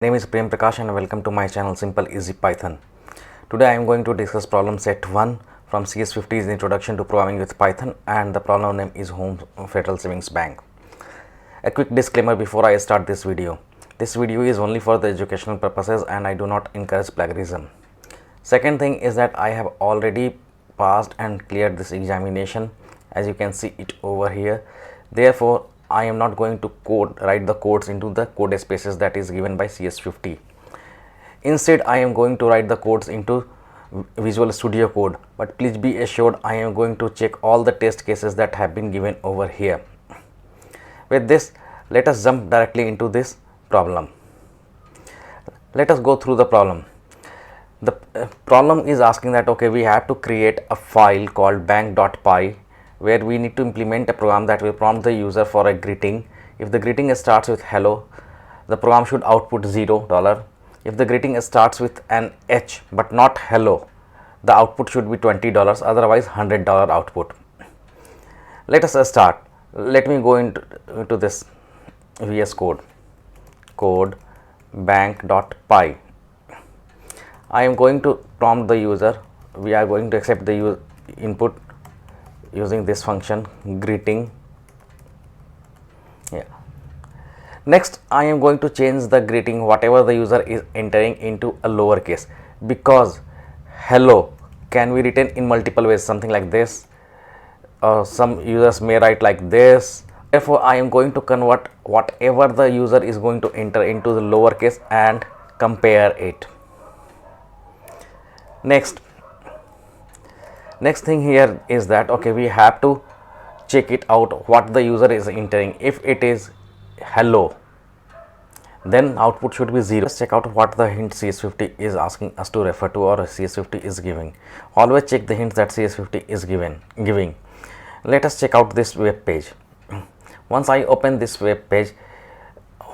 My name is Prem Prakash and welcome to my channel Simple Easy Python. Today I am going to discuss problem set 1 from CS50's Introduction to Programming with Python, and the problem name is Home Federal Savings Bank. A quick disclaimer before I start this video. This video is only for the educational purposes and I do not encourage plagiarism. Second thing is that I have already passed and cleared this examination, as you can see it over here. Therefore, I am not going to write the codes into the code spaces that is given by CS50. Instead, I am going to write the codes into Visual Studio Code, but please be assured I am going to check all the test cases that have been given over here. With this, let us jump directly into this problem. Let us go through the problem. The problem is asking that we have to create a file called bank.py, where we need to implement a program that will prompt the user for a greeting. If the greeting starts with hello, the program should output $0. If the greeting starts with an H but not hello, the output should be $20, otherwise $100 output. Let us start. Let me go into this VS Code bank.py. I am going to prompt the user. We are going to accept the input using this function greeting. Next, I am going to change the greeting whatever the user is entering into a lowercase, because hello can be written in multiple ways, something like this. Some users may write like this. Therefore, I am going to convert whatever the user is going to enter into the lowercase and compare it. Next thing here is that we have to check it out what the user is entering. If it is hello, then output should be 0. Let's check out what the hint CS50 is asking us to refer to, or CS50 is giving. Always check the hints that CS50 is giving. Let us check out this web page. Once I open this web page,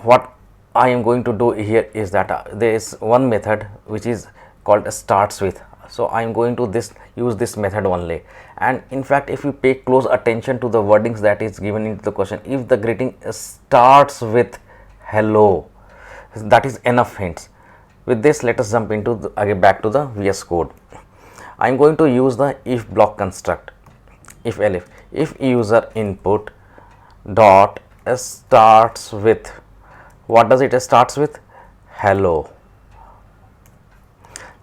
what I am going to do here is that there is one method which is called starts with. So I am going to use this method only. And in fact, if you pay close attention to the wordings that is given into the question, if the greeting starts with hello, that is enough hints. With this, let us jump into back to the VS Code. I am going to use the if block construct. If user input dot starts with, what does it starts with? Hello.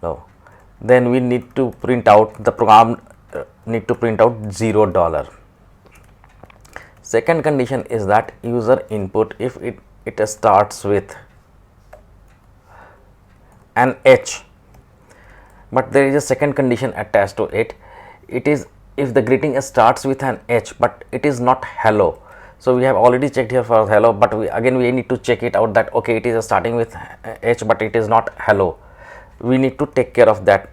No. Then we need to print out, the program need to print out $0. Second condition is that user input, if it starts with an H, but there is a second condition attached to it. It is if the greeting starts with an H but it is not hello. So we have already checked here for hello, but we need to check it out that it is starting with H but it is not hello. We need to take care of that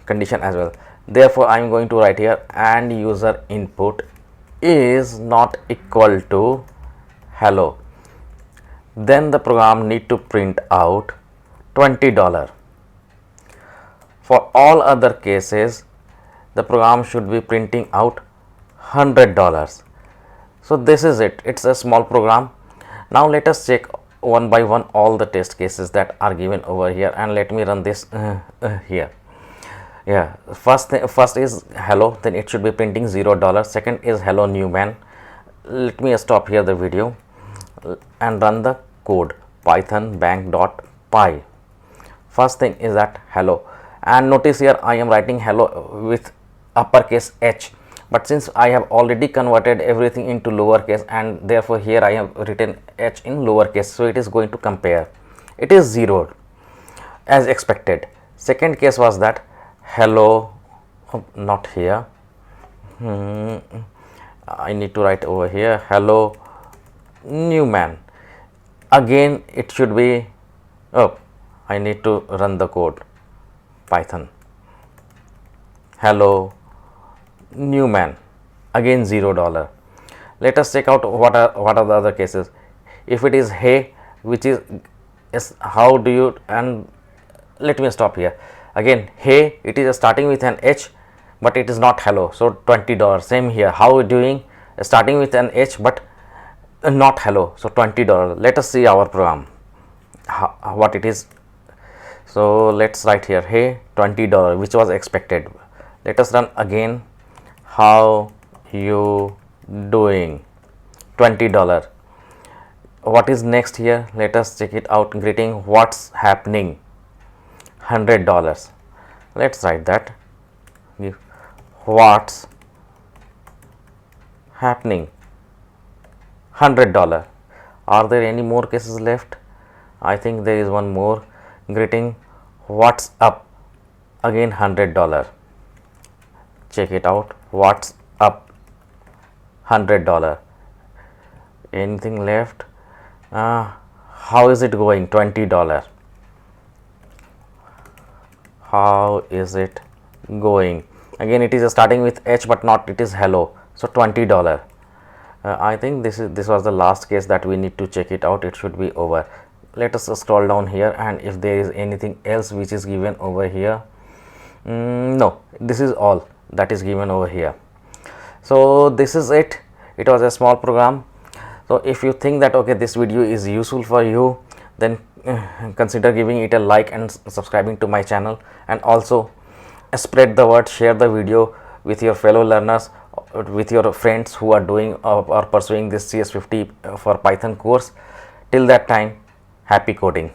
condition as well. Therefore, I am going to write here and user input is not equal to hello. Then the program need to print out $20. For all other cases, the program should be printing out $100. So this is it. It's a small program. Now let us check one by one all the test cases that are given over here, and let me run this here. First is hello, then it should be printing $0. Second is hello new man. Let me stop here the video and run the code python bank.py. First thing is that hello, and notice here I am writing hello with uppercase H, but since I have already converted everything into lowercase, and therefore here I have written H in lowercase, so it is going to compare. It is 0 as expected. Second case was that hello, not here, I need to write over here hello new man. Again it should be, I need to run the code python hello new man, again $0. Let us check out what are the other cases. If it is hey, which is how do you, and let me stop here. Again hey, it is starting with an H but it is not hello, so $20. Same here, how doing, starting with an H but not hello, so $20. Let us see our program. what it is. So let's write here, hey, $20, which was expected. Let us run again. How you doing? $20. What is next here? Let us check it out. Greeting, what's happening? $100. Let's write that. What's happening? $100. Are there any more cases left? I think there is one more. Greeting, what's up? Again $100. Check it out. What's up? $100. Anything left? How is it going? $20. How is it going? Again it is starting with H, but not, it is hello. So $20. I think this was the last case that we need to check it out. It should be over. Let us scroll down here, and if there is anything else which is given over here, no, this is all that is given over here. So this is it. It was a small program. So if you think that okay, this video is useful for you, then consider giving it a like and subscribing to my channel, and also spread the word, share the video with your fellow learners, with your friends who are doing or pursuing this CS50 for Python course. Till that time, happy coding.